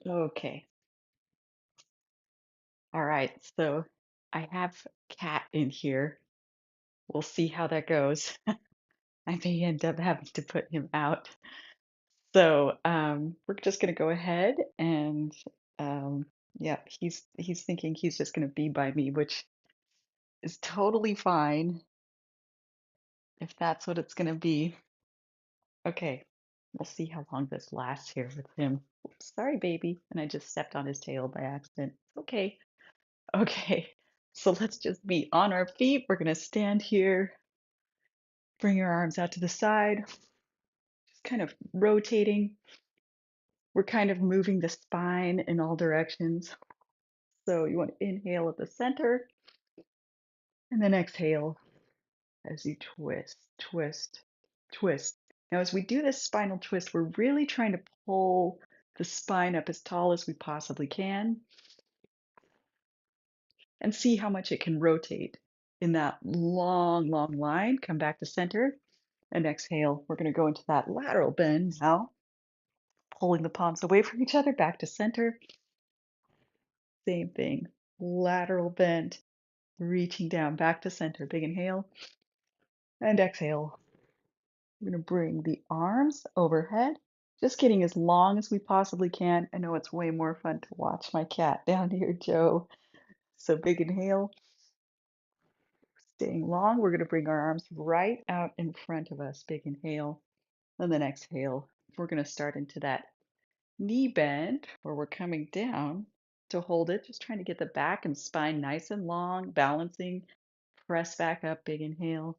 Okay. All right. So I have cat in here. We'll see how that goes. I may end up having to put him out. So we're just gonna go ahead and um, yeah, he's thinking he's just gonna be by me, which is totally fine if that's what it's gonna be. Okay. We'll see how long this lasts here with him. Oops, sorry, baby. And I just stepped on his tail by accident. Okay. Okay, so let's just be on our feet. We're gonna stand here, bring your arms out to the side, just kind of rotating. We're kind of moving the spine in all directions. So you want to inhale at the center and then exhale as you twist, twist, twist. Now, as we do this spinal twist, we're really trying to pull the spine up as tall as we possibly can and see how much it can rotate in that long, long line. Come back to center. And exhale, we're going to go into that lateral bend now, pulling the palms away from each other, back to center. Same thing, lateral bend, reaching down, back to center. Big inhale and exhale. We're going to bring the arms overhead, just getting as long as we possibly can. I know it's way more fun to watch my cat down here, Joe. So big inhale, staying long. We're going to bring our arms right out in front of us. Big inhale, and then exhale. We're going to start into that knee bend where we're coming down to hold it, just trying to get the back and spine nice and long, balancing. Press back up, big inhale,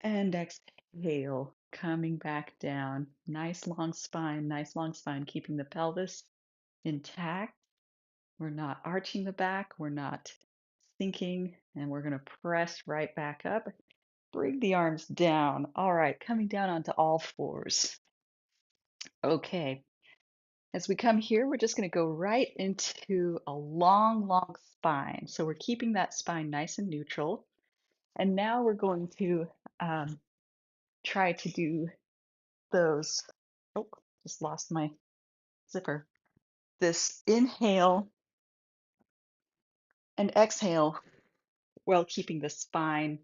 and exhale, coming back down. Nice long spine, keeping the pelvis intact. We're not arching the back, we're not sinking, and we're going to press right back up. Bring the arms down. All right, coming down onto all fours. Okay. As we come here, we're just going to go right into a long, long spine. So we're keeping that spine nice and neutral. And now we're going to um, try to do those. Oh, just lost my zipper. This inhale and exhale while keeping the spine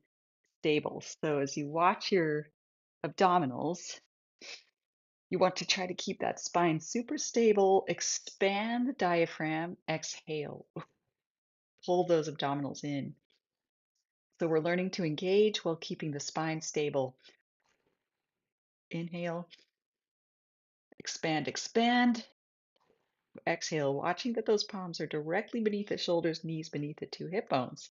stable. So as you watch your abdominals, you want to try to keep that spine super stable, expand the diaphragm, exhale, pull those abdominals in. So we're learning to engage while keeping the spine stable. Inhale, expand, expand. Exhale, watching that those palms are directly beneath the shoulders, knees beneath the two hip bones.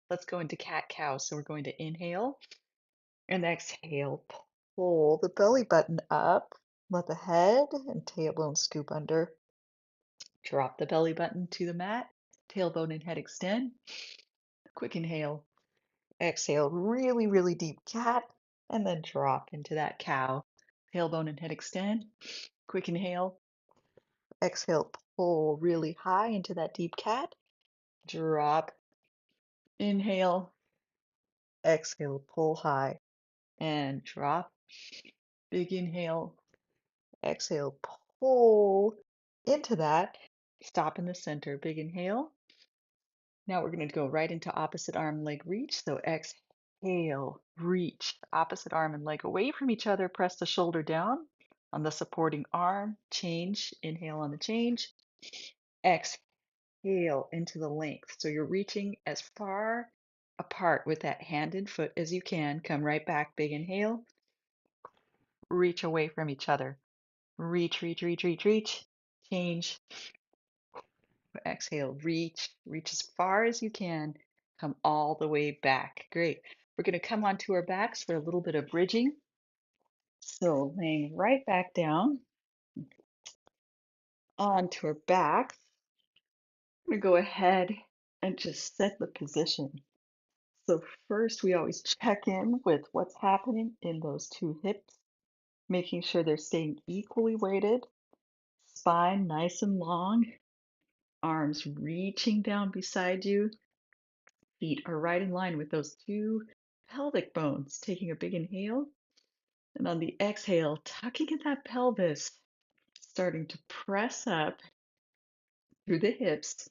Let's go into cat cow. So we're going to inhale and exhale. Pull the belly button up. Let the head and tailbone scoop under. Drop the belly button to the mat. Tailbone and head extend. Quick inhale. Exhale, really, really deep cat, and then drop into that cow. Tailbone and head extend. Quick inhale. Exhale, pull really high into that deep cat. Drop. Inhale. Exhale, pull high and drop. Big inhale. Exhale, pull into that. Stop in the center. Big inhale. Now we're going to go right into opposite arm leg reach. So exhale, reach opposite arm and leg away from each other. Press the shoulder down on the supporting arm. Change. Inhale on the change. Exhale into the length. So you're reaching as far apart with that hand and foot as you can. Come right back. Big inhale. Reach away from each other. Reach, reach, reach, reach, reach. Change. Exhale, reach as far as you can. Come all the way back. Great. We're going to come onto our backs for a little bit of bridging. So laying right back down onto our backs. I'm going to go ahead and just set the position. So first, we always check in with what's happening in those two hips, making sure they're staying equally weighted. Spine nice and long, arms reaching down beside you. Feet are right in line with those two pelvic bones. Taking a big inhale, and on the exhale, tucking in that pelvis, starting to press up through the hips,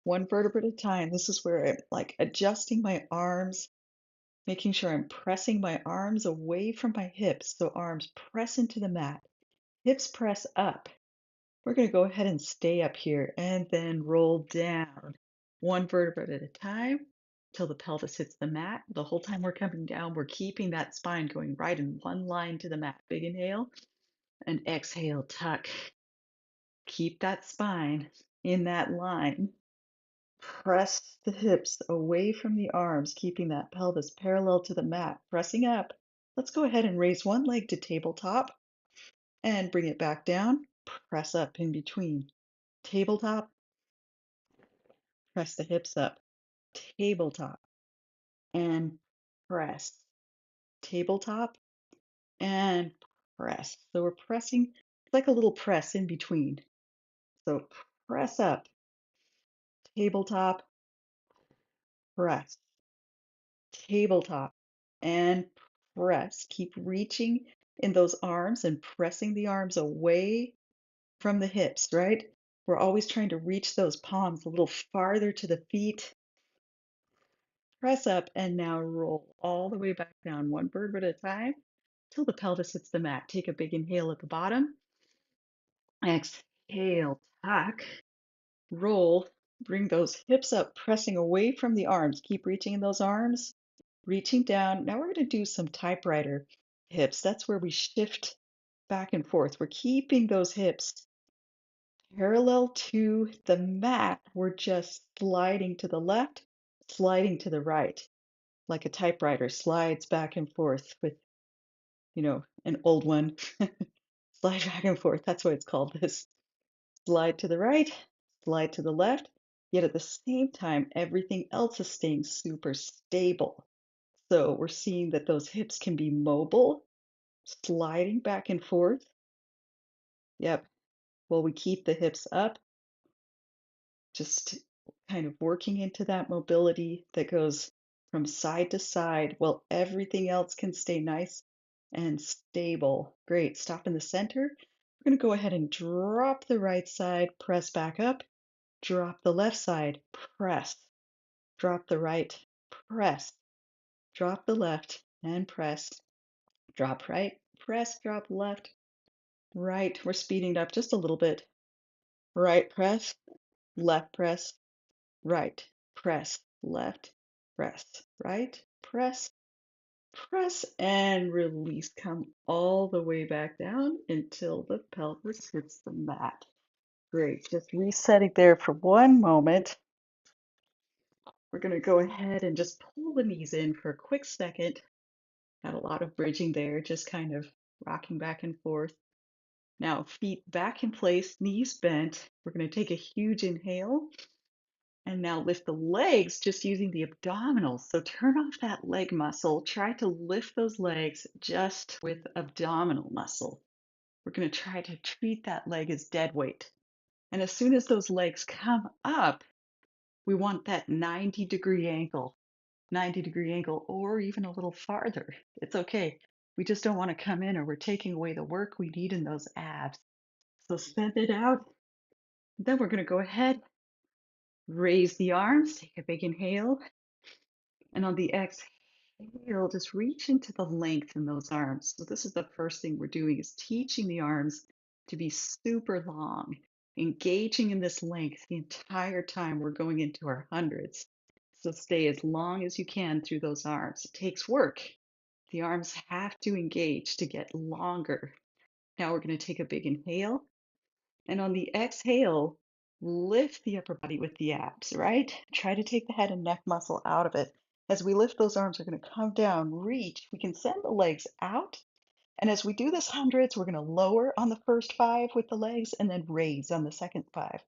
one vertebra at a time. This is where I'm like adjusting my arms, making sure I'm pressing my arms away from my hips. So arms press into the mat, hips press up. We're going to go ahead and stay up here and then roll down one vertebra at a time till the pelvis hits the mat. The whole time we're coming down, we're keeping that spine going right in one line to the mat. Big inhale and exhale, tuck. Keep that spine in that line. Press the hips away from the arms, keeping that pelvis parallel to the mat, pressing up. Let's go ahead and raise one leg to tabletop and bring it back down. Press up in between. Tabletop, press the hips up. Tabletop and press. Tabletop and press. So we're pressing, it's like a little press in between. So press up, tabletop, press, tabletop, and press. Keep reaching in those arms and pressing the arms away from the hips, right? We're always trying to reach those palms a little farther to the feet. Press up and now roll all the way back down, one vertebra at a time, till the pelvis hits the mat. Take a big inhale at the bottom. Exhale, tuck, roll, bring those hips up, pressing away from the arms. Keep reaching in those arms, reaching down. Now we're going to do some typewriter hips. That's where we shift back and forth. We're keeping those hips parallel to the mat. We're just sliding to the left, sliding to the right, like a typewriter slides back and forth with, an old one. Slide back and forth. That's why it's called this. Slide to the right, slide to the left, yet at the same time, everything else is staying super stable. So we're seeing that those hips can be mobile, sliding back and forth. Yep. While we keep the hips up, just kind of working into that mobility that goes from side to side while everything else can stay nice and stable. Great. Stop in the center. We're going to go ahead and drop the right side, press back up, drop the left side, press, drop the right, press, drop the left, and press, drop right, press, drop left, right. We're speeding it up just a little bit. Right press, left press, right, press, left, press, right, press, press, and release. Come all the way back down until the pelvis hits the mat. Great. Just resetting there for one moment. We're going to go ahead and just pull the knees in for a quick second. Got a lot of bridging there, just kind of rocking back and forth. Now, feet back in place, knees bent. We're going to take a huge inhale. And now lift the legs just using the abdominals. So turn off that leg muscle. Try to lift those legs just with abdominal muscle. We're going to try to treat that leg as dead weight. And as soon as those legs come up, we want that 90-degree angle, 90-degree angle, or even a little farther. It's okay. We just don't want to come in or we're taking away the work we need in those abs. So send it out. Then we're going to go ahead, raise the arms, take a big inhale. And on the exhale, just reach into the length in those arms. So this is the first thing we're doing is teaching the arms to be super long, engaging in this length the entire time we're going into our hundreds. So stay as long as you can through those arms. It takes work. The arms have to engage to get longer. Now we're going to take a big inhale. And on the exhale, lift the upper body with the abs, right? Try to take the head and neck muscle out of it. As we lift those arms, we're going to come down, reach. We can send the legs out. And as we do this hundreds, we're going to lower on the first five with the legs and then raise on the second five.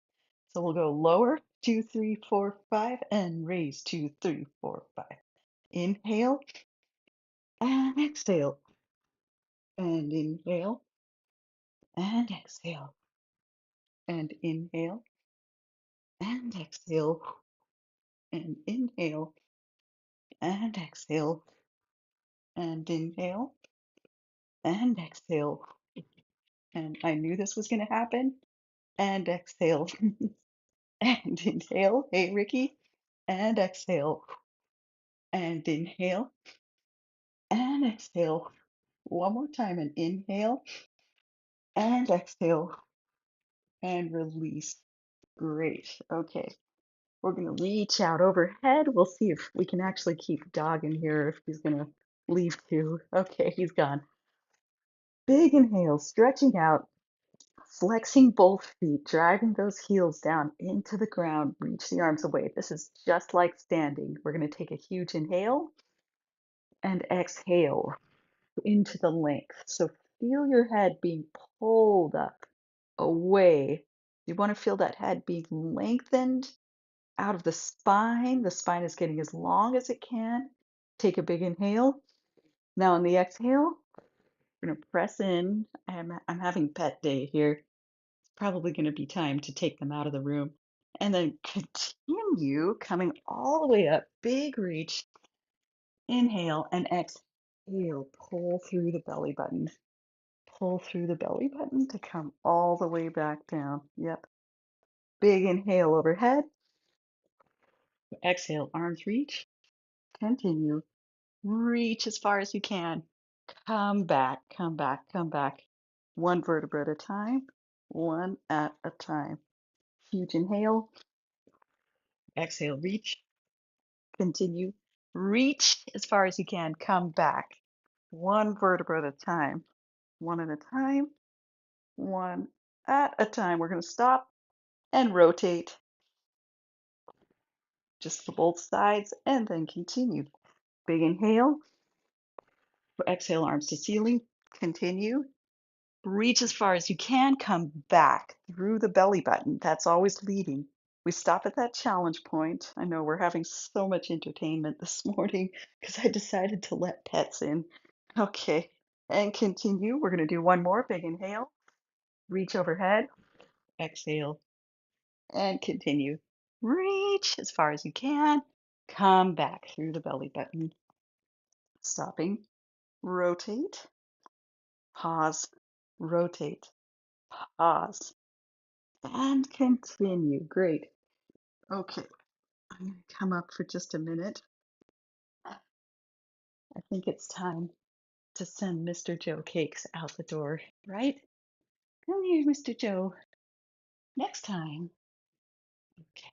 So we'll go lower, 2, 3, 4, 5, and raise 2, 3, 4, 5. Inhale and exhale. And inhale and exhale. And inhale and exhale. And inhale and exhale and inhale and exhale And I knew this was going to happen. And exhale. And inhale. Hey, Ricky. And exhale. And inhale. And exhale. One more time. And inhale. And exhale. And release. Great. Okay. We're going to reach out overhead. We'll see if we can actually keep dog in here, if he's going to leave too. Okay, he's gone. Big inhale, stretching out, flexing both feet, driving those heels down into the ground. Reach the arms away. This is just like standing. We're going to take a huge inhale and exhale into the length. So feel your head being pulled up, away. You want to feel that head being lengthened out of the spine. The spine is getting as long as it can. Take a big inhale. Now on the exhale, we're going to press in. I'm having pet day here. It's probably going to be time to take them out of the room. And then continue coming all the way up. Big reach. Inhale and exhale. Pull through the belly button. Pull through the belly button to come all the way back down. Yep. Big inhale overhead. Exhale, arms reach. Continue. Reach as far as you can. Come back, come back, come back. One vertebra at a time, one at a time. Huge inhale. Exhale, reach. Continue. Reach as far as you can. Come back. One vertebra at a time. One at a time. One at a time. We're going to stop and rotate just for both sides and then continue. Big inhale. Exhale, arms to ceiling. Continue. Reach as far as you can, come back through the belly button. That's always leading. We stop at that challenge point. I know we're having so much entertainment this morning because I decided to let pets in. Okay, and continue. We're going to do one more big inhale. Reach overhead. Exhale and continue. Reach as far as you can. Come back through the belly button. Stopping. Rotate. Pause. Rotate. Pause. And continue. Great. Okay, I'm going to come up for just a minute. I think it's time to send Mr. Joe Cakes out the door, right? Come here, Mr. Joe. Next time. Okay.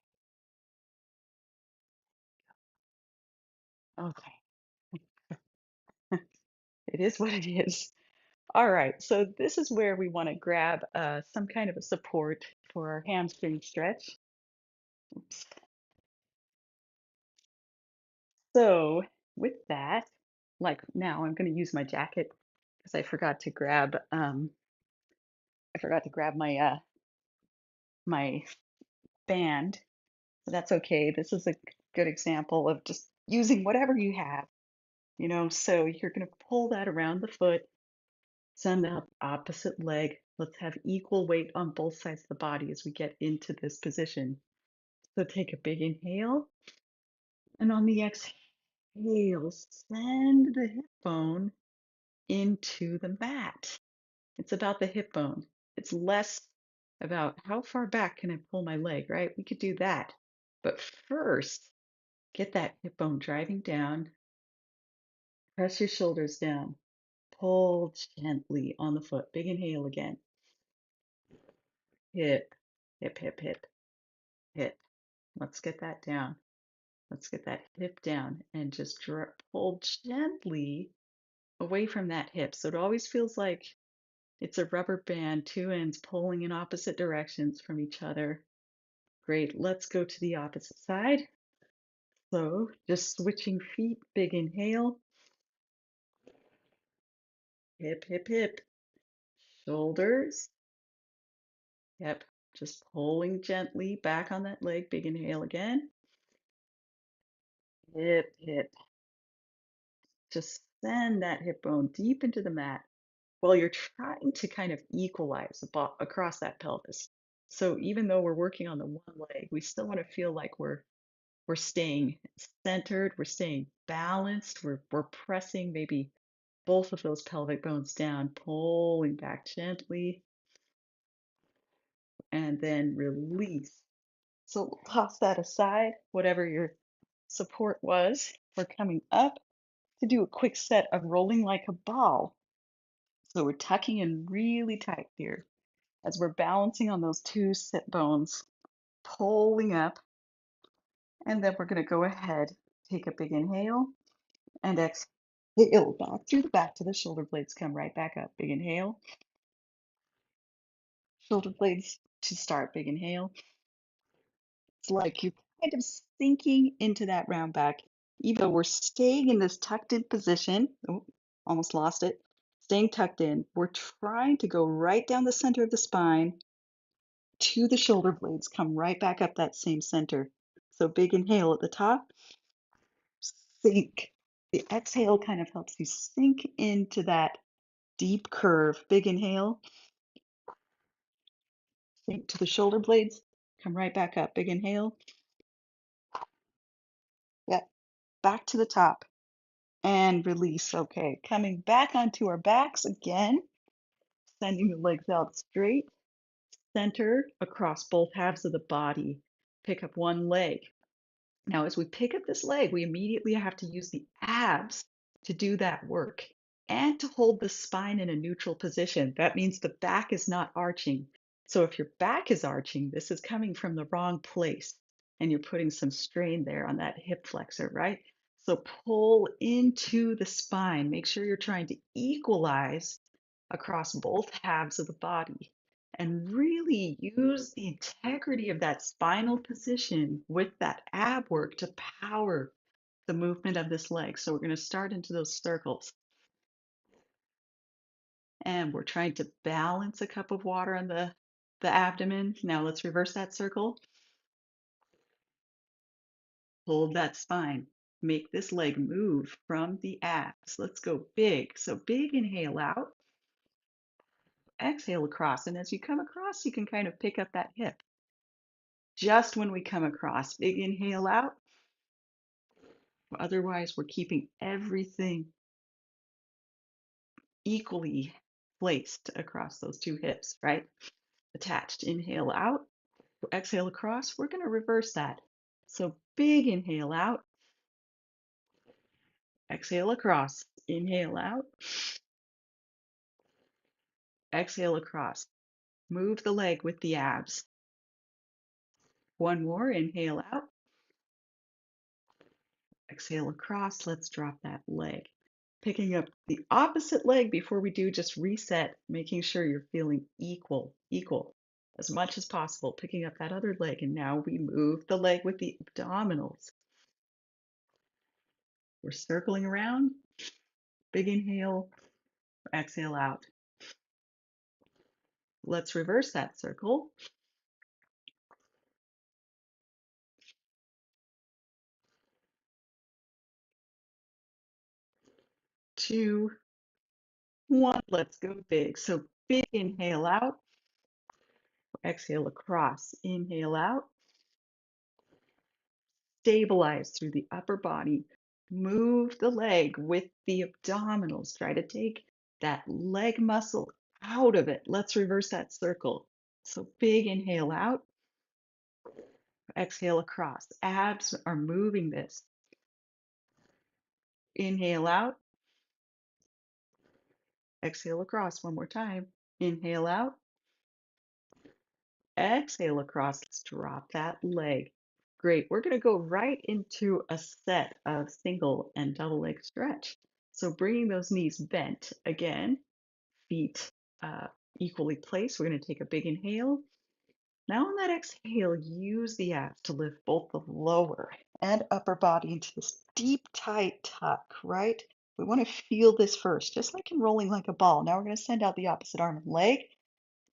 Okay. It is what it is. All right. So this is where we want to grab some kind of a support for our hamstring stretch. Oops. So with that, like now, I'm going to use my jacket because I forgot to grab my band. So that's okay. This is a good example of just using whatever you have, So you're going to pull that around the foot, send the opposite leg. Let's have equal weight on both sides of the body as we get into this position. So take a big inhale, and on the exhale, send the hip bone into the mat. It's about the hip bone. It's less about how far back can I pull my leg, right? We could do that. But first, get that hip bone driving down. Press your shoulders down. Pull gently on the foot. Big inhale again. Hip, hip, hip, hip, hip. Let's get that down. Let's get that hip down and just pull gently away from that hip. So it always feels like it's a rubber band, two ends pulling in opposite directions from each other. Great. Let's go to the opposite side. So just switching feet. Big inhale. Hip, hip, hip. Shoulders. Yep. Just pulling gently back on that leg. Big inhale again. Hip, hip. Just send that hip bone deep into the mat while you're trying to kind of equalize across that pelvis. So even though we're working on the one leg, we still want to feel like we're staying centered, we're staying balanced, we're pressing maybe both of those pelvic bones down, pulling back gently. and then release. So toss that aside, whatever your support was for coming up, to do a quick set of rolling like a ball. So we're tucking in really tight here as we're balancing on those two sit bones, pulling up, and then we're going to go ahead, take a big inhale and exhale back through the back to the shoulder blades come right back up. Big inhale, shoulder blades to start. Big inhale. It's like you're kind of sinking into that round back, even though we're staying in this tucked in position. Oh, almost lost it. Staying tucked in. We're trying to go right down the center of the spine to the shoulder blades, come right back up that same center. So big inhale at the top, sink. The exhale kind of helps you sink into that deep curve. Big inhale, sink to the shoulder blades, come right back up. Big inhale, yeah, back to the top and release. Okay, coming back onto our backs again, sending the legs out straight, center across both halves of the body. Pick up one leg. Now, as we pick up this leg, we immediately have to use the abs to do that work and to hold the spine in a neutral position. That means the back is not arching. So if your back is arching, this is coming from the wrong place and you're putting some strain there on that hip flexor, right? So pull into the spine. Make sure you're trying to equalize across both halves of the body and really use the integrity of that spinal position with that ab work to power the movement of this leg. So we're going to start into those circles. And we're trying to balance a cup of water on the abdomen. Now let's reverse that circle. Hold that spine. Make this leg move from the abs. Let's go big. So big inhale out, exhale across. And as you come across, you can kind of pick up that hip. Just when we come across, big inhale out. Otherwise, we're keeping everything equally placed across those two hips, right? Attached. Inhale out, exhale across. We're going to reverse that. So big inhale out, exhale across. Inhale out, exhale across. Move the leg with the abs. One more. Inhale out, exhale across. Let's drop that leg. Picking up the opposite leg before we do, just reset, making sure you're feeling equal as much as possible. Picking up that other leg, and now we move the leg with the abdominals. We're circling around. Big inhale, exhale out. Let's reverse that circle. 2, 1. Let's go big. So big inhale out, exhale across. Inhale out, stabilize through the upper body. Move the leg with the abdominals. Try to take that leg muscle out of it. Let's reverse that circle. So big inhale out, exhale across. Abs are moving this. Inhale out, exhale across. One more time. Inhale out, exhale across. Let's drop that leg. Great. We're going to go right into a set of single and double leg stretch. So bringing those knees bent again, feet uh, equally placed. We're going to take a big inhale. Now on that exhale, use the abs to lift both the lower and upper body into this deep, tight tuck, right? We want to feel this first, just like in rolling like a ball. Now we're going to send out the opposite arm and leg.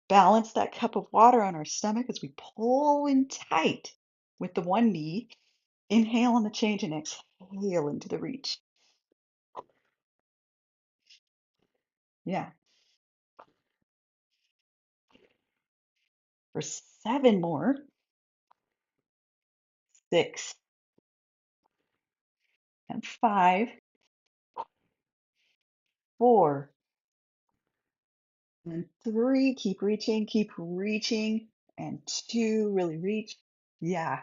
Balance that cup of water on our stomach as we pull in tight with the one knee. Inhale on the change and exhale into the reach. Yeah. For 7 more. 6 and 5, 4 and 3. Keep reaching, keep reaching. and two, really reach. Yeah.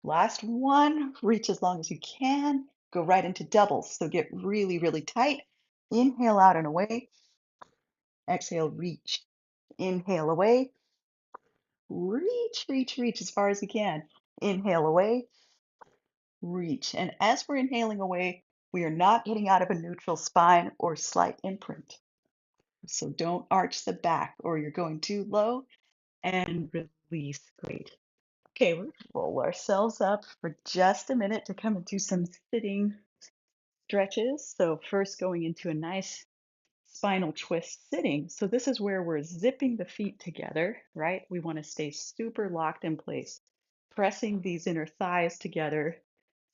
Last one, reach as long as you can. Go right into doubles. So get really, really tight. Inhale out and away. Exhale, reach. Inhale away. Reach, reach, reach as far as you can. Inhale away. Reach. And as we're inhaling away, we are not getting out of a neutral spine or slight imprint. So don't arch the back or you're going too low and release. Great. Okay, we're going to roll ourselves up for just a minute to come into some sitting stretches. So first going into a nice spinal twist sitting. So this is where we're zipping the feet together, right? We want to stay super locked in place, pressing these inner thighs together,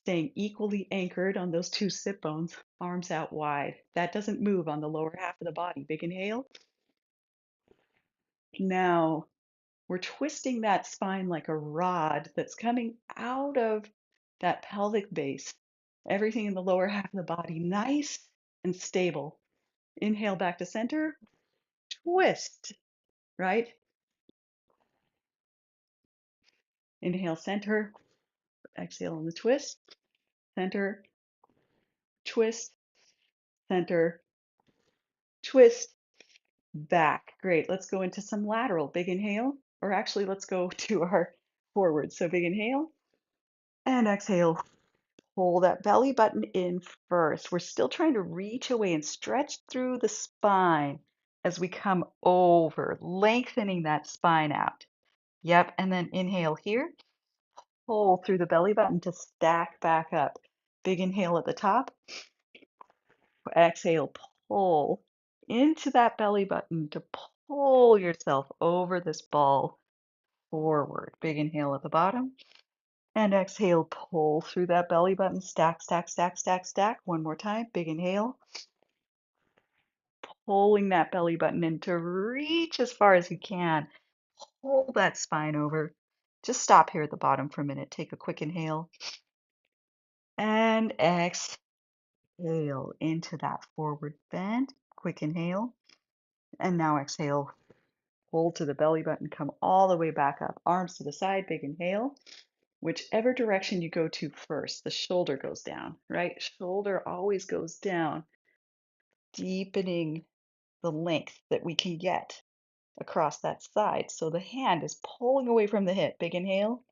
staying equally anchored on those two sit bones, arms out wide. That doesn't move on the lower half of the body. Big inhale. Now we're twisting that spine like a rod that's coming out of that pelvic base. Everything in the lower half of the body nice and stable. Inhale back to center, twist, right? Inhale, center, exhale on the twist, center, twist, center, twist, back. Great. Let's go into some lateral. Big inhale, or actually, let's go to our forward. So big inhale and exhale. Pull that belly button in first. We're still trying to reach away and stretch through the spine as we come over, lengthening that spine out. Yep. And then inhale here. Pull through the belly button to stack back up. Big inhale at the top. Exhale, pull into that belly button to pull yourself over this ball forward. Big inhale at the bottom. And exhale, pull through that belly button. Stack, stack, stack, stack, stack. One more time. Big inhale. Pulling that belly button in to reach as far as you can. Pull that spine over. Just stop here at the bottom for a minute. Take a quick inhale. And exhale into that forward bend. Quick inhale. And now exhale. Hold to the belly button. Come all the way back up. Arms to the side. Big inhale. Whichever direction you go to first, the shoulder goes down, right? Shoulder always goes down, deepening the length that we can get across that side. So the hand is pulling away from the hip. Big inhale.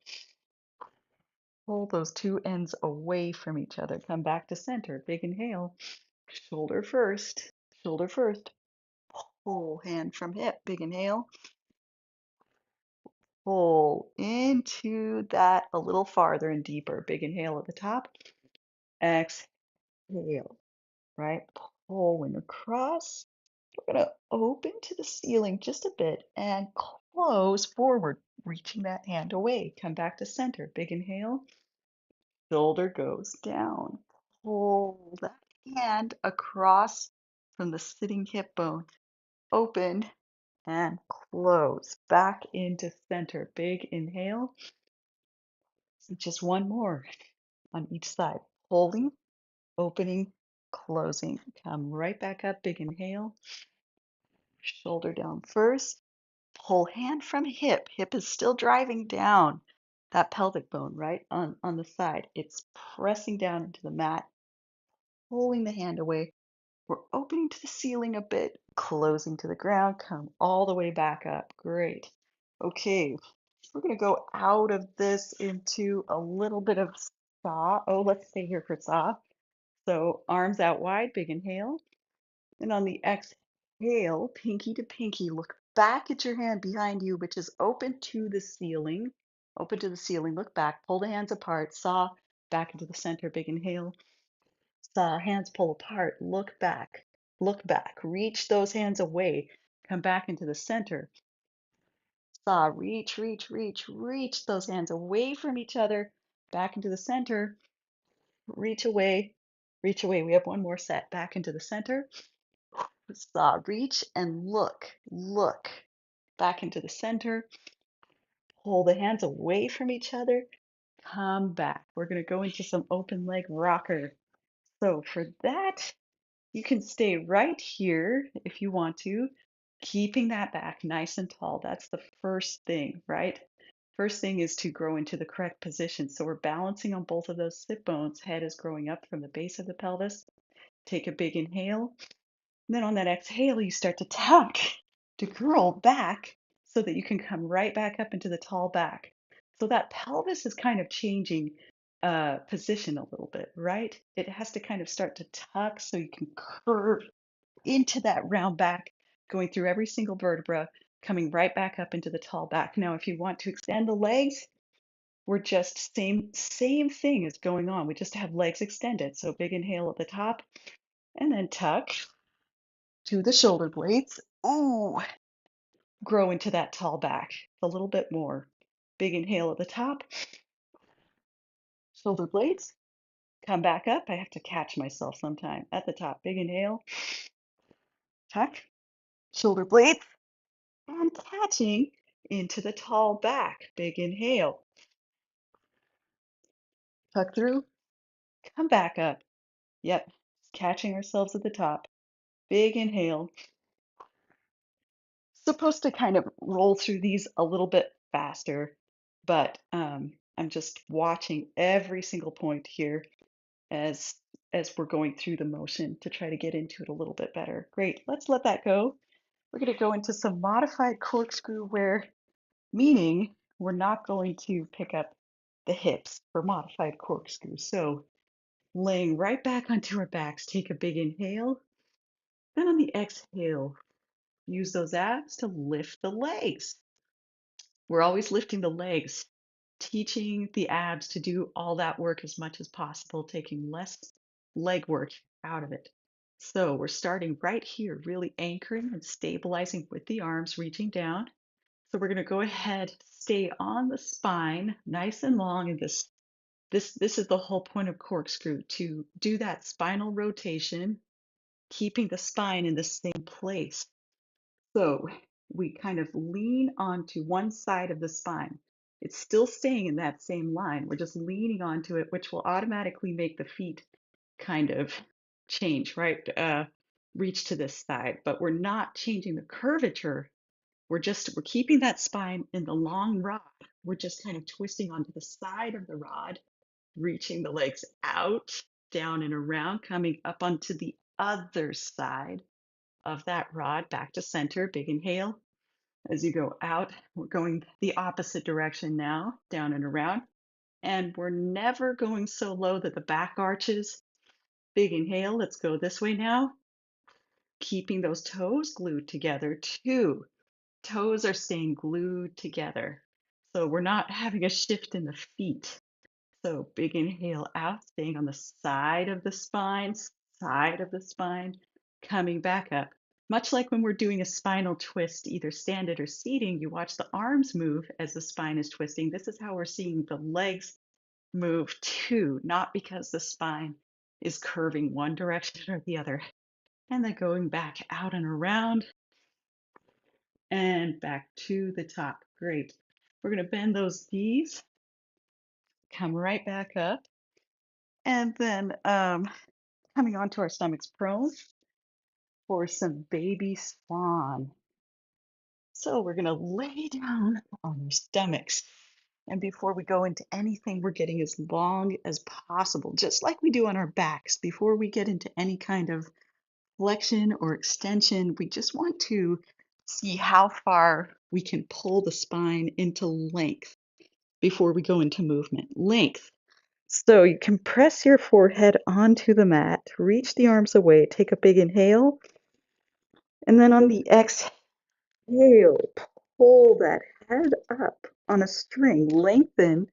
Pull those two ends away from each other. Come back to center. Big inhale. Shoulder first. Shoulder first. Pull hand from hip. Big inhale. Pull into that a little farther and deeper. Big inhale at the top. Exhale. Right? Pulling across. We're going to open to the ceiling just a bit and close forward, reaching that hand away. Come back to center. Big inhale. Shoulder goes down. Pull that hand across from the sitting hip bone. Open and close. Back into center. Big inhale. Just one more on each side. Holding, opening, closing. Come right back up. Big inhale. Shoulder down first. Pull hand from hip. Hip is still driving down that pelvic bone, right? On the side. It's pressing down into the mat, pulling the hand away. We're opening to the ceiling a bit, closing to the ground. Come all the way back up. Great. Okay. We're going to go out of this into a little bit of saw. Oh, let's stay here for saw. So arms out wide, big inhale. And on the exhale, pinky to pinky, look back at your hand behind you, which is open to the ceiling. Open to the ceiling, look back, pull the hands apart, saw back into the center, big inhale. Saw, hands pull apart, look back, reach those hands away, come back into the center. Saw, reach, reach, reach, reach those hands away from each other, back into the center, reach away, reach away. We have one more set, back into the center. Saw, reach and look back into the center. Pull the hands away from each other. Come back. We're going to go into some open leg rocker. So for that, you can stay right here if you want to. Keeping that back nice and tall. That's the first thing, right? First thing is to grow into the correct position. So we're balancing on both of those sit bones. Head is growing up from the base of the pelvis. Take a big inhale. And then on that exhale, you start to tuck, to curl back so that you can come right back up into the tall back. So that pelvis is kind of changing position a little bit, right? It has to kind of start to tuck so you can curve into that round back, going through every single vertebra, coming right back up into the tall back. Now, if you want to extend the legs, we're just same thing is going on. We just have legs extended. So big inhale at the top and then tuck to the shoulder blades. Ooh, grow into that tall back a little bit more. Big inhale at the top, shoulder blades, come back up. I have to catch myself sometime at the top. Big inhale, tuck, shoulder blades, and catching into the tall back. Big inhale, tuck through, come back up. Yep, catching ourselves at the top. Big inhale. Supposed to kind of roll through these a little bit faster, but I'm just watching every single point here as we're going through the motion to try to get into it a little bit better. Great, let's let that go. We're going to go into some modified corkscrew where, meaning we're not going to pick up the hips for modified corkscrew. So laying right back onto our backs, take a big inhale. Then on the exhale, use those abs to lift the legs. We're always lifting the legs, teaching the abs to do all that work as much as possible, taking less leg work out of it. So we're starting right here, really anchoring and stabilizing with the arms, reaching down. So we're going to go ahead, stay on the spine, nice and long. And this is the whole point of corkscrew, to do that spinal rotation, keeping the spine in the same place. So we kind of lean onto one side of the spine. It's still staying in that same line. We're just leaning onto it, which will automatically make the feet kind of change, right? Reach to this side, but we're not changing the curvature. We're keeping that spine in the long rod. We're just kind of twisting onto the side of the rod, reaching the legs out, down and around, coming up onto the other side of that rod, back to center. Big inhale. As you go out, we're going the opposite direction now, down and around. And we're never going so low that the back arches. Big inhale. Let's go this way now. Keeping those toes glued together. Two, toes are staying glued together. So we're not having a shift in the feet. So big inhale out, staying on the side of the spine, coming back up. Much like when we're doing a spinal twist, either standing or seating, you watch the arms move as the spine is twisting. This is how we're seeing the legs move too, not because the spine is curving one direction or the other. And then going back out and around and back to the top. Great. We're going to bend those knees, come right back up, and then coming onto our stomachs prone for some baby swan. So we're going to lay down on our stomachs. And before we go into anything, we're getting as long as possible, just like we do on our backs. Before we get into any kind of flexion or extension, we just want to see how far we can pull the spine into length before we go into movement. Length. So you can press your forehead onto the mat, reach the arms away, take a big inhale, and then on the exhale, pull that head up on a string, lengthen.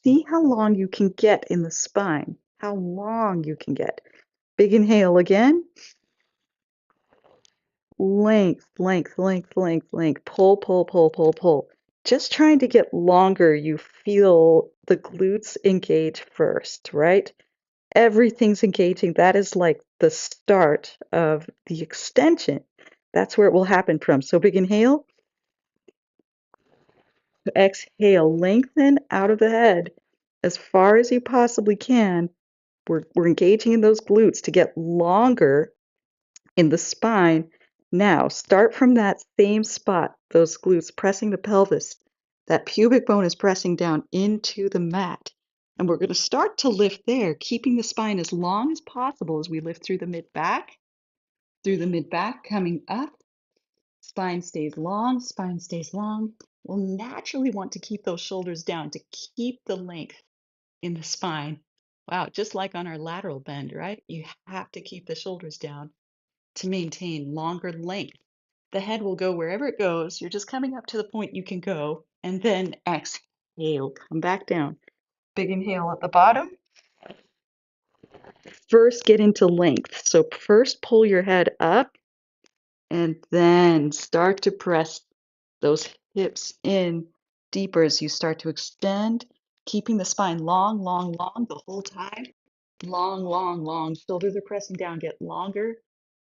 See how long you can get in the spine, how long you can get. Big inhale again. Length, length, length, length, length. Pull, pull, pull, pull, pull. Just trying to get longer. You feel the glutes engage first, right? Everything's engaging. That is like the start of the extension. That's where it will happen from. So big inhale. Exhale, lengthen out of the head as far as you possibly can. We're engaging in those glutes to get longer in the spine Now, start from that same spot, those glutes pressing the pelvis. That pubic bone is pressing down into the mat. And we're going to start to lift there, keeping the spine as long as possible as we lift through the mid back, coming up. Spine stays long, spine stays long. We'll naturally want to keep those shoulders down to keep the length in the spine. Wow, just like on our lateral bend, right? You have to keep the shoulders down to maintain longer length. The head will go wherever it goes. You're just coming up to the point you can go, and then exhale, come back down. Big inhale at the bottom. First, get into length. So first pull your head up, and then start to press those hips in deeper as you start to extend, keeping the spine long, long, long the whole time. Long, long, long. Shoulders are pressing down. Get longer,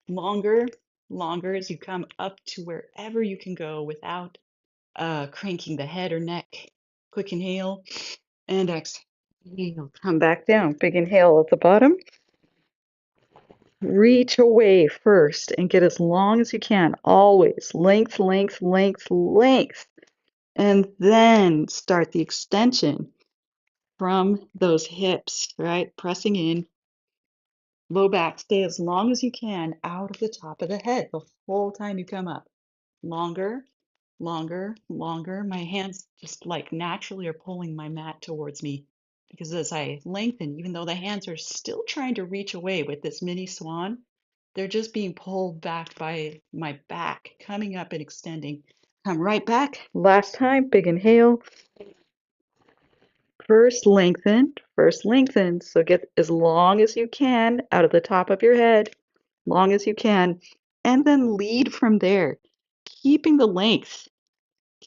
longer, longer as you come up to wherever you can go without cranking the head or neck. Quick inhale and exhale. Come back down. Big inhale at the bottom. Reach away first and get as long as you can. Always length, length, length, length. And then start the extension from those hips, right? Pressing in. Low back, stay as long as you can out of the top of the head the whole time you come up. Longer, longer, longer. My hands just like naturally are pulling my mat towards me because as I lengthen, even though the hands are still trying to reach away with this mini swan, they're just being pulled back by my back, coming up and extending. Come right back. Last time, big inhale. First lengthen. So get as long as you can out of the top of your head, long as you can, and then lead from there, keeping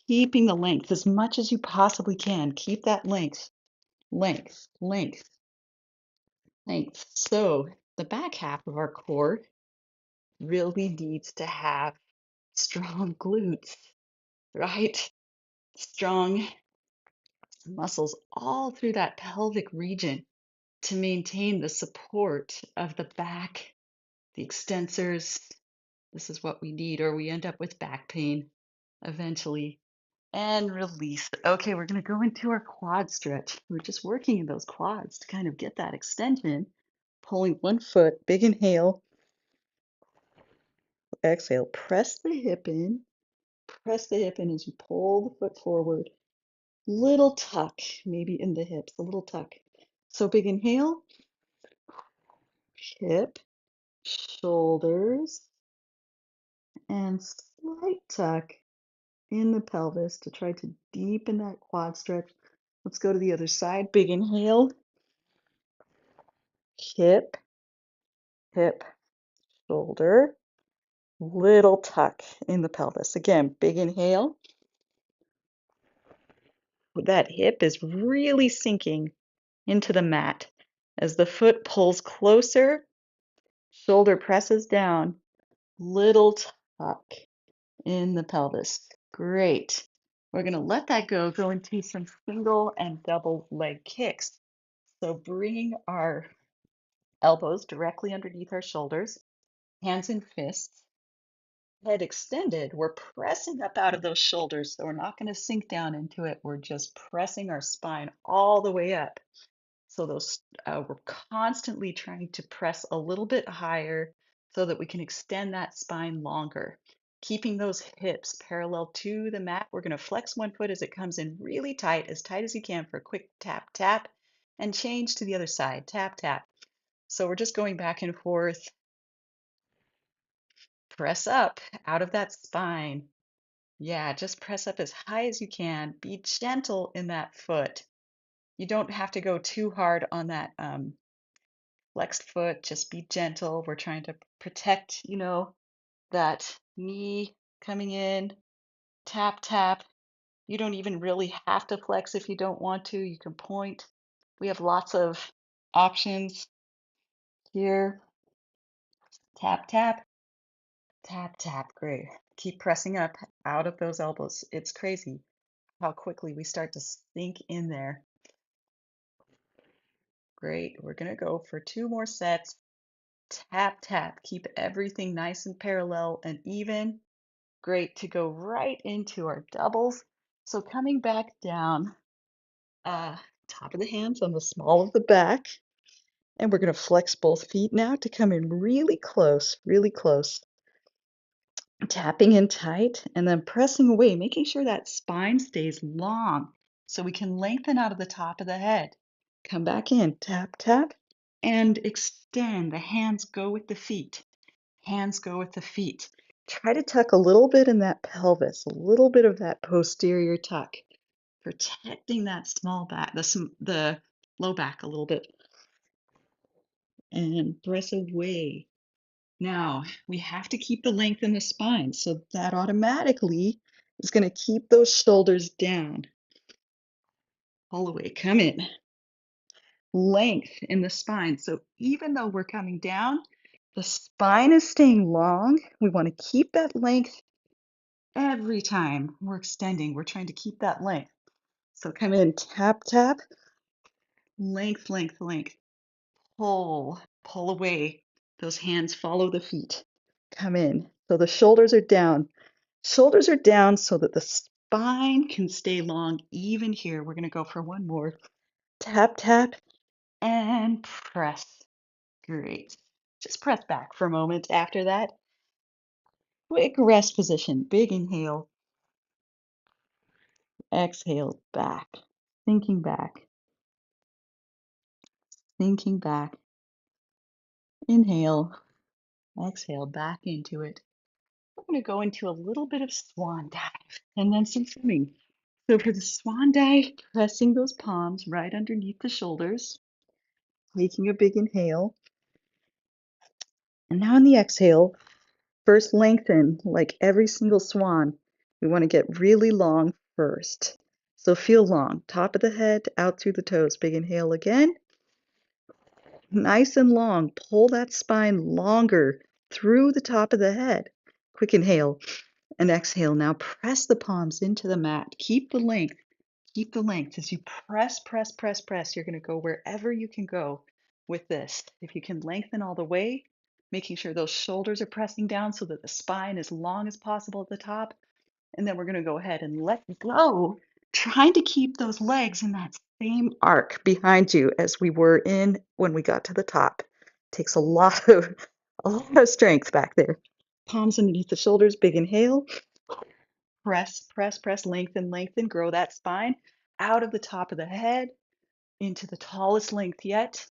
keeping the length as much as you possibly can. Keep that length, length, length, length. So the back half of our core really needs to have strong glutes, right? Strong muscles all through that pelvic region to maintain the support of the back, the extensors. This is what we need, or we end up with back pain eventually. And release. Okay, we're going to go into our quad stretch. We're just working in those quads to kind of get that extension. Pulling one foot, big inhale, exhale. Press the hip in. Press the hip in as you pull the foot forward. Little tuck, maybe in the hips, a little tuck. So big inhale, hip, shoulders, and slight tuck in the pelvis to try to deepen that quad stretch. Let's go to the other side. Big inhale, hip, hip, shoulder, little tuck in the pelvis. Again, big inhale. That hip is really sinking into the mat. As the foot pulls closer, shoulder presses down, little tuck in the pelvis. Great. We're going to let that go into some single and double leg kicks. So bringing our elbows directly underneath our shoulders, hands in fists, head extended. We're pressing up out of those shoulders, so we're not going to sink down into it. We're just pressing our spine all the way up. So we're constantly trying to press a little bit higher so that we can extend that spine longer. Keeping those hips parallel to the mat. We're going to flex one foot as it comes in really tight as you can for a quick tap, tap, and change to the other side. Tap, tap. So we're just going back and forth. Press up out of that spine. Yeah, just press up as high as you can. Be gentle in that foot. You don't have to go too hard on that flexed foot. Just be gentle. We're trying to protect, that knee coming in. Tap, tap. You don't even really have to flex if you don't want to. You can point. We have lots of options here. Tap, tap, tap, tap. Great. Keep pressing up out of those elbows. It's crazy how quickly we start to sink in there. Great. We're going to go for 2 more sets. Tap, tap. Keep everything nice and parallel and even. Great to go right into our doubles. So coming back down, uh, top of the hands on the small of the back. And we're going to flex both feet now to come in really close, really close. Tapping in tight and then pressing away, making sure that spine stays long so we can lengthen out of the top of the head. Come back in, tap, tap, and extend. The hands go with the feet. Hands go with the feet. Try to tuck a little bit in that pelvis, a little bit of that posterior tuck, protecting that small back, the low back a little bit. And press away. Now, we have to keep the length in the spine, so that automatically is going to keep those shoulders down. All the way, come in. Length in the spine. So even though we're coming down, the spine is staying long. We want to keep that length every time we're extending. We're trying to keep that length. So come in, tap, tap, length, length, length. Pull, pull away. Those hands follow the feet. Come in. So the shoulders are down. Shoulders are down so that the spine can stay long even here. We're going to go for one more. Tap, tap, and press. Great. Just press back for a moment after that. Quick rest position. Big inhale. Exhale back. Sinking back. Sinking back. Inhale. Exhale back into it. We're going to go into a little bit of swan dive and then some swimming. So for the swan dive, pressing those palms right underneath the shoulders, taking a big inhale. And now on the exhale, first lengthen like every single swan. We want to get really long first. So feel long, top of the head, out through the toes. Big inhale again. Nice and long. Pull that spine longer through the top of the head. Quick inhale and exhale. Now press the palms into the mat. Keep the length. Keep the length. As you press, press, press, press, you're going to go wherever you can go with this. If you can lengthen all the way, making sure those shoulders are pressing down so that the spine is long as possible at the top. And then we're going to go ahead and let go, trying to keep those legs in that same arc behind you as we were in when we got to the top. Takes a lot of strength back there. Palms underneath the shoulders, big inhale. Press, press, press, lengthen, lengthen, grow that spine out of the top of the head into the tallest length yet.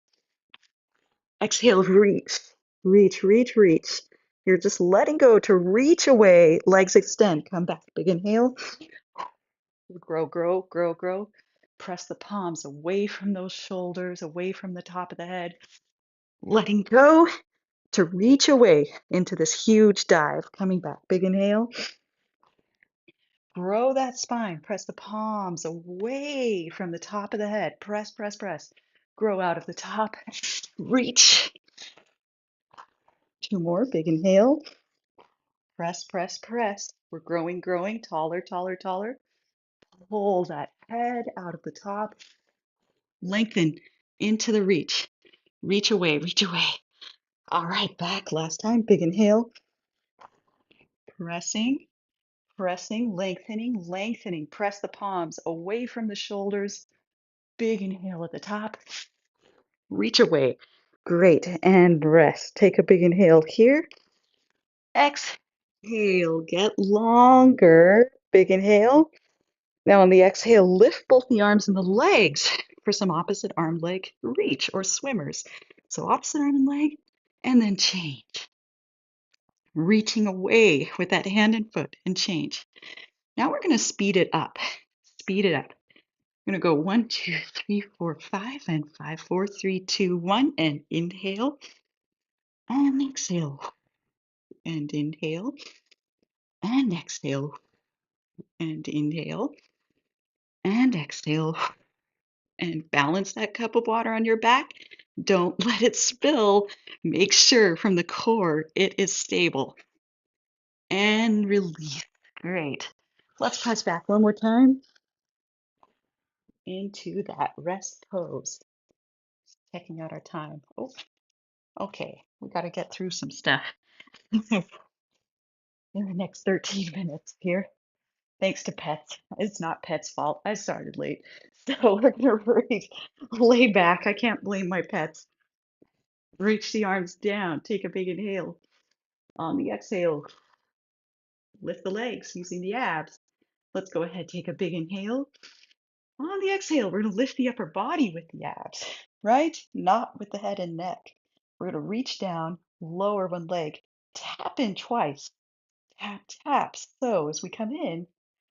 Exhale, reach, reach, reach, reach. You're just letting go to reach away. Legs extend. Come back. Big inhale. Grow, grow, grow, grow. Press the palms away from those shoulders, away from the top of the head. Letting go to reach away into this huge dive. Coming back. Big inhale. Grow that spine. Press the palms away from the top of the head. Press, press, press. Grow out of the top. Reach. Two more. Big inhale. Press, press, press. We're growing, growing. Taller, taller, taller. Pull that head out of the top. Lengthen into the reach. Reach away, reach away. All right, back. Last time. Big inhale. Pressing, pressing, lengthening, lengthening. Press the palms away from the shoulders. Big inhale at the top. Reach away. Great. And rest. Take a big inhale here. Exhale. Get longer. Big inhale. Now on the exhale, lift both the arms and the legs for some opposite arm leg reach or swimmers. So opposite arm and leg, and then change. Reaching away with that hand and foot and change. Now we're going to speed it up. Speed it up. I'm going to go 1, 2, 3, 4, 5, and 5, 4, 3, 2, 1, and inhale, and exhale, and inhale, and exhale, and inhale, and exhale, and balance that cup of water on your back. Don't let it spill. Make sure from the core it is stable. And release. Great. Let's press back one more time into that rest pose. Checking out our time. Oh, okay. We got to get through some stuff in the next 13 minutes here. Thanks to pets. It's not pets' fault. I started late. So we're gonna lay back. I can't blame my pets. Reach the arms down. Take a big inhale. On the exhale, lift the legs using the abs. Let's go ahead, take a big inhale. On the exhale, we're gonna lift the upper body with the abs, right? Not with the head and neck. We're gonna reach down, lower one leg, tap in twice, tap, tap. So as we come in,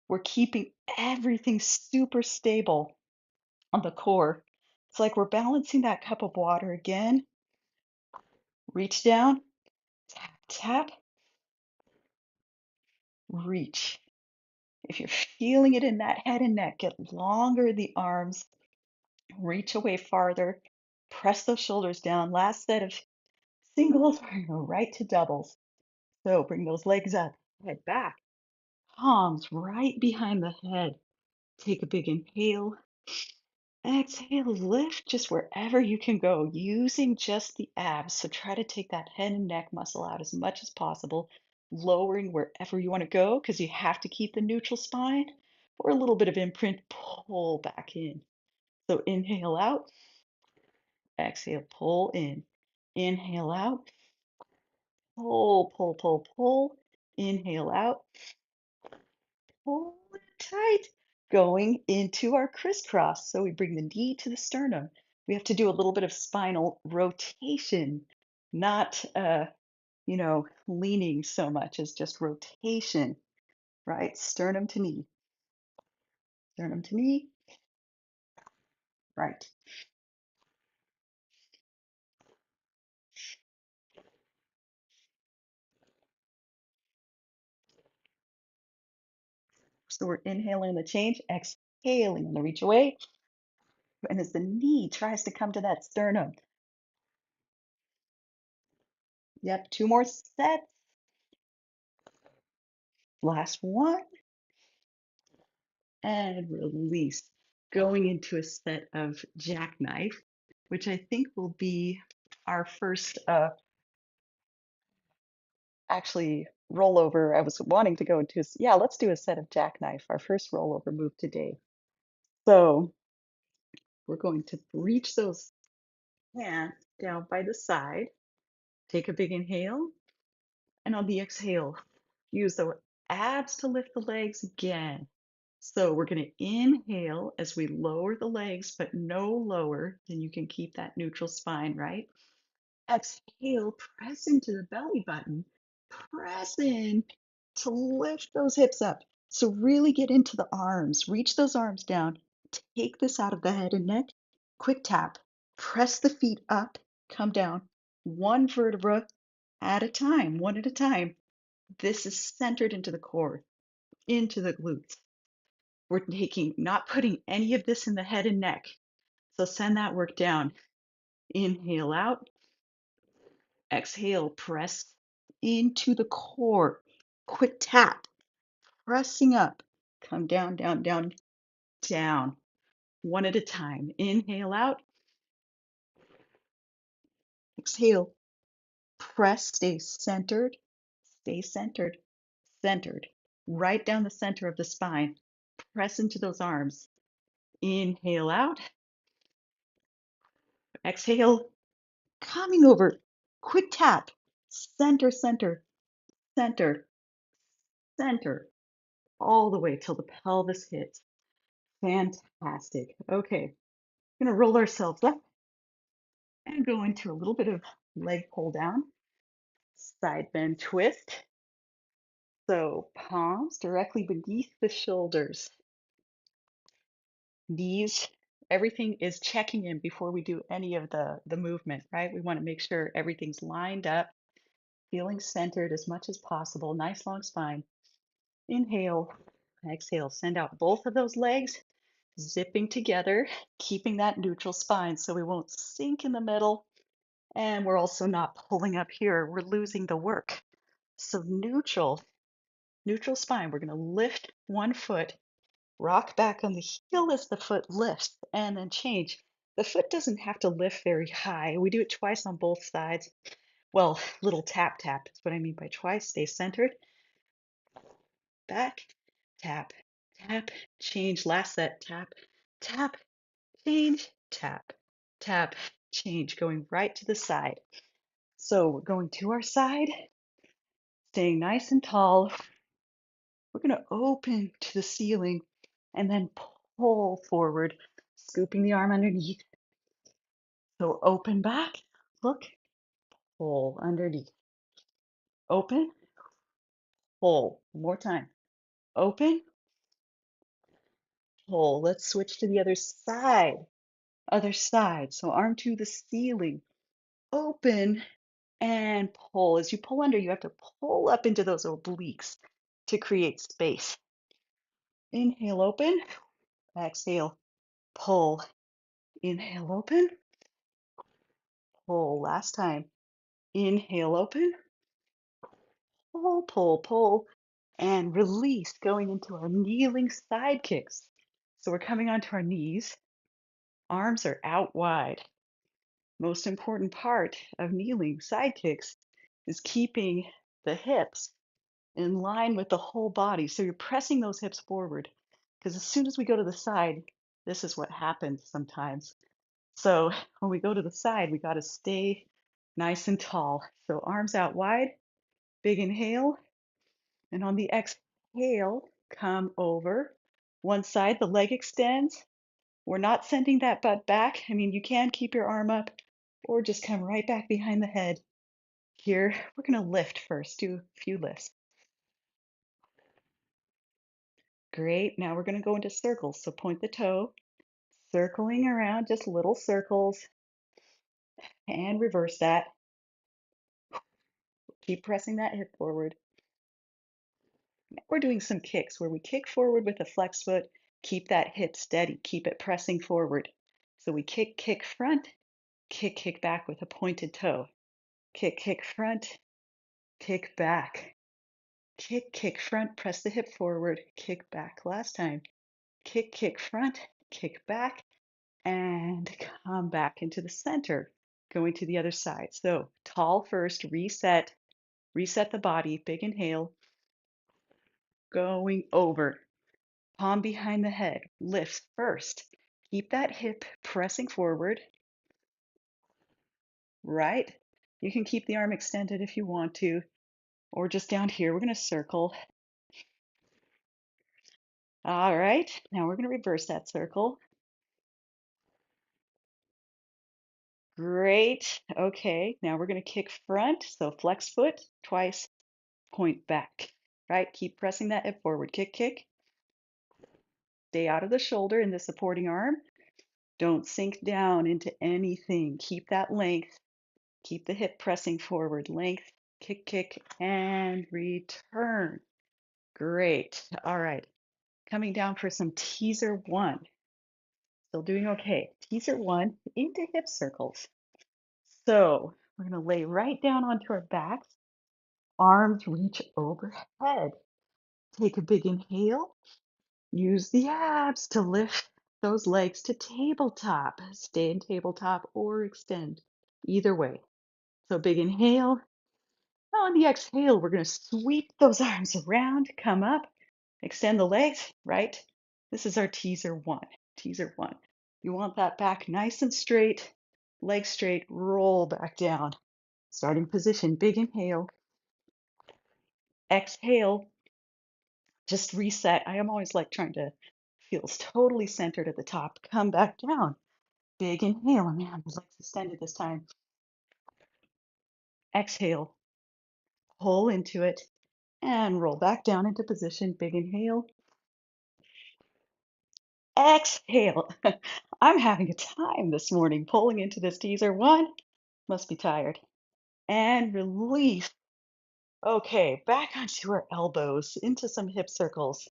we're keeping everything super stable on the core. It's like we're balancing that cup of water again. Reach down, tap, tap, reach. If you're feeling it in that head and neck, get longer in the arms, reach away farther, press those shoulders down. Last set of singles, we're gonna go right to doubles. So bring those legs up, head back, palms right behind the head. Take a big inhale. Exhale, lift just wherever you can go using just the abs. So try to take that head and neck muscle out as much as possible, lowering wherever you want to go because you have to keep the neutral spine or a little bit of imprint, pull back in. So inhale out, exhale, pull in. Inhale out, pull, pull, pull, pull. Inhale out, pull it tight. Going into our crisscross. So we bring the knee to the sternum. We have to do a little bit of spinal rotation, not leaning so much as just rotation, right? Sternum to knee, right. So we're inhaling the change, exhaling the reach away. And as the knee tries to come to that sternum, yep, two more sets. Last one. And release. Going into a set of jackknife, which I think will be our first actually rollover. I was wanting to go into, yeah, let's do a set of jackknife, our first rollover move today. So we're going to reach those hands down by the side, take a big inhale, and on the exhale, use the abs to lift the legs again. So we're going to inhale as we lower the legs, but no lower than you can keep that neutral spine, right? Exhale, press into the belly button, press in to lift those hips up. So really get into the arms, reach those arms down, take this out of the head and neck, quick tap, press the feet up, come down, one vertebra at a time, one at a time. This is centered into the core, into the glutes. We're not putting any of this in the head and neck. So send that work down. Inhale out. Exhale, press into the core. Quick tap, pressing up. Come down, down, down, down. One at a time. Inhale out. Exhale. Press, stay centered, centered. Right down the center of the spine. Press into those arms. Inhale out. Exhale. Coming over. Quick tap. Center, center, center, center. All the way till the pelvis hits. Fantastic. Okay, we're gonna roll ourselves up and go into a little bit of leg pull down, side bend twist. So palms directly beneath the shoulders. Knees, everything is checking in before we do any of the movement, right? We want to make sure everything's lined up, feeling centered as much as possible. Nice long spine. Inhale, exhale, send out both of those legs, zipping together, keeping that neutral spine so we won't sink in the middle. And we're also not pulling up here. We're losing the work. So neutral spine. We're going to lift one foot, rock back on the heel as the foot lifts, and then change. The foot doesn't have to lift very high. We do it twice on both sides. Well, little tap tap is what I mean by twice. Stay centered. Back, tap, tap, change. Last set, tap, tap, change, tap, tap, change. Going right to the side. So we're going to our side, staying nice and tall. We're going to open to the ceiling and then pull forward, scooping the arm underneath. So open back, look, pull underneath. Open, pull. One more time. Open, pull. Let's switch to the other side. Other side. So arm to the ceiling. Open and pull. As you pull under, you have to pull up into those obliques to create space. Inhale, open. Exhale, pull. Inhale, open. Pull. Last time. Inhale, open. Pull, pull, pull. And release, going into our kneeling side kicks. So we're coming onto our knees. Arms are out wide. Most important part of kneeling side kicks is keeping the hips in line with the whole body. So you're pressing those hips forward because as soon as we go to the side, this is what happens sometimes. So when we go to the side, we got to stay nice and tall. So arms out wide, big inhale. And on the exhale, come over. One side, the leg extends. We're not sending that butt back. I mean, you can keep your arm up or just come right back behind the head. Here, we're going to lift first, do a few lifts. Great. Now we're going to go into circles. So point the toe, circling around, just little circles, and reverse that. Keep pressing that hip forward. Now we're doing some kicks where we kick forward with a flex foot, keep that hip steady, keep it pressing forward. So we kick, kick front, kick, kick back with a pointed toe. Kick, kick front, kick back. Kick, kick front, press the hip forward, kick back. Last time. Kick, kick front, kick back, and come back into the center, going to the other side. So tall first, reset, reset the body, big inhale, going over, palm behind the head, lift first. Keep that hip pressing forward, right? You can keep the arm extended if you want to, or just down here, we're going to circle. All right, now we're going to reverse that circle. Great. Okay, now we're going to kick front. So flex foot twice, point back, right? Keep pressing that hip forward. Kick, kick. Stay out of the shoulder in the supporting arm. Don't sink down into anything. Keep that length. Keep the hip pressing forward. Length, kick, kick, and return. Great. All right. Coming down for some teaser one. Still doing okay. Teaser one into hip circles. So we're going to lay right down onto our backs. Arms reach overhead. Take a big inhale. Use the abs to lift those legs to tabletop. Stay in tabletop or extend. Either way. So big inhale. On the exhale, we're going to sweep those arms around, come up, extend the legs, right? This is our teaser one. Teaser one. You want that back nice and straight, legs straight, roll back down. Starting position, big inhale. Exhale, just reset. I am always like trying to feel totally centered at the top. Come back down. Big inhale. And man, the legs extended this time. Exhale. Pull into it and roll back down into position. Big inhale. Exhale. I'm having a time this morning pulling into this teaser one. Must be tired. And release. Okay, back onto our elbows into some hip circles.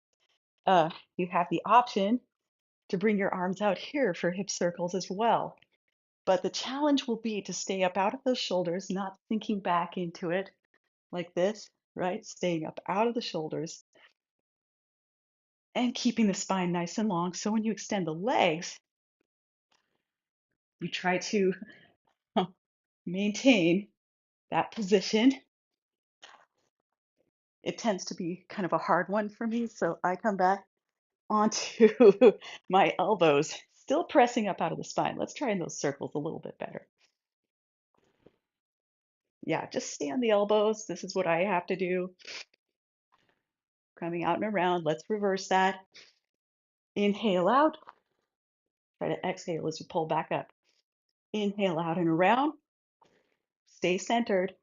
You have the option to bring your arms out here for hip circles as well. But the challenge will be to stay up out of those shoulders, not sinking back into it like this, right? Staying up out of the shoulders and keeping the spine nice and long. So when you extend the legs, you try to maintain That position, it tends to be kind of a hard one for me, so I come back onto my elbows, still pressing up out of the spine. Let's try in those circles a little bit better. Yeah, just stay on the elbows. This is what I have to do. Coming out and around. Let's reverse that. Inhale out. Try to exhale as you pull back up. Inhale out and around. Stay centered.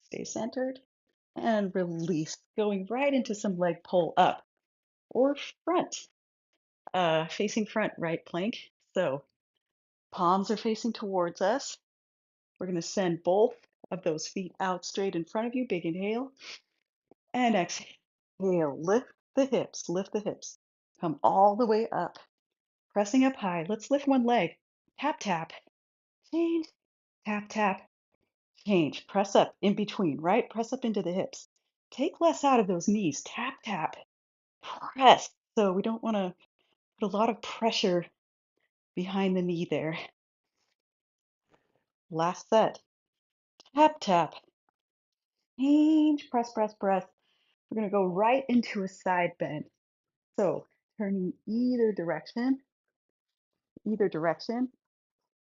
Stay centered. And release. Going right into some leg pull up or front. Facing front, right plank. So palms are facing towards us. We're going to send both of those feet out straight in front of you. Big inhale and exhale. Lift the hips. Lift the hips. Come all the way up. Pressing up high. Let's lift one leg. Tap, tap. Change. Tap, tap. Change. Press up in between, right? Press up into the hips. Take less out of those knees. Tap, tap. Press. So we don't want to put a lot of pressure behind the knee there. Last set. Tap, tap. Change. Press, press, press. We're going to go right into a side bend. So turning either direction,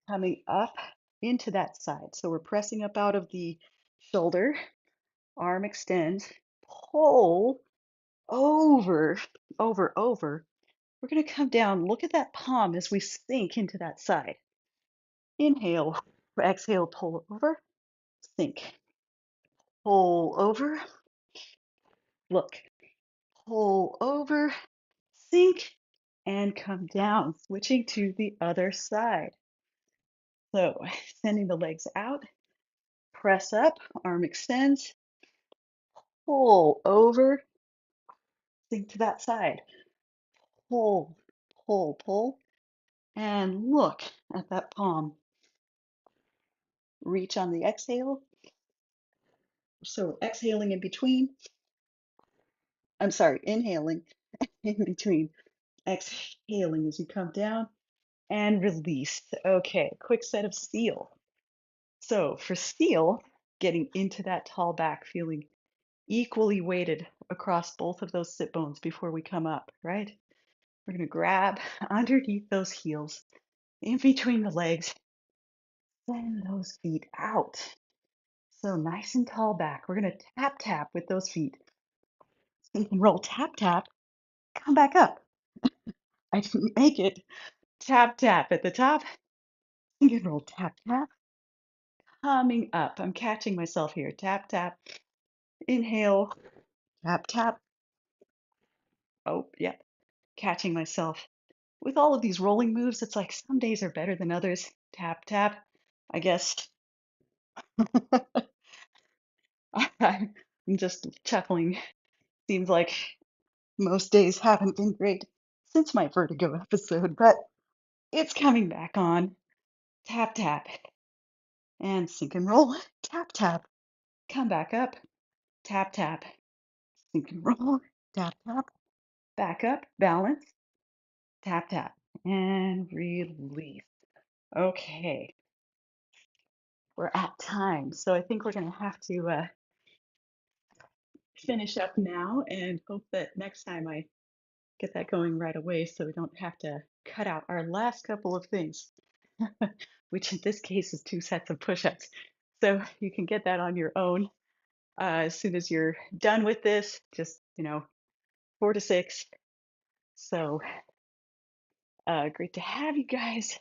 coming up into that side. So we're pressing up out of the shoulder, arm extends, pull over, over. We're going to come down. Look at that palm as we sink into that side. Inhale, exhale, pull over, sink, pull over, look, pull over, sink, and come down, switching to the other side. So sending the legs out, press up, arm extends, pull over, sink to that side, pull, pull, and look at that palm. Reach on the exhale. So exhaling in between, I'm sorry, inhaling in between, exhaling as you come down and release. Okay, quick set of seal. So for seal, getting into that tall back, feeling equally weighted across both of those sit bones before we come up, right? We're going to grab underneath those heels, in between the legs, send those feet out. So nice and tall back. We're going to tap, tap with those feet. So you can roll, tap, tap, come back up. I didn't make it. Tap, tap at the top. You can roll, tap, tap, coming up. I'm catching myself here. Tap, tap, inhale, tap, tap. Oh, yeah, catching myself. With all of these rolling moves, it's like some days are better than others. Tap, tap. I guess I'm just chuckling. Seems like most days haven't been great since my vertigo episode, but it's coming back on. Tap, tap, and sink and roll. Tap, tap, come back up. Tap, tap, sink and roll. Tap, tap, back up, balance. Tap, tap, and release. Okay, we're at time. So I think we're going to have to finish up now and hope that next time I get that going right away so we don't have to cut out our last couple of things, which in this case is 2 sets of push-ups. So you can get that on your own as soon as you're done with this, just, 4 to 6. So great to have you guys.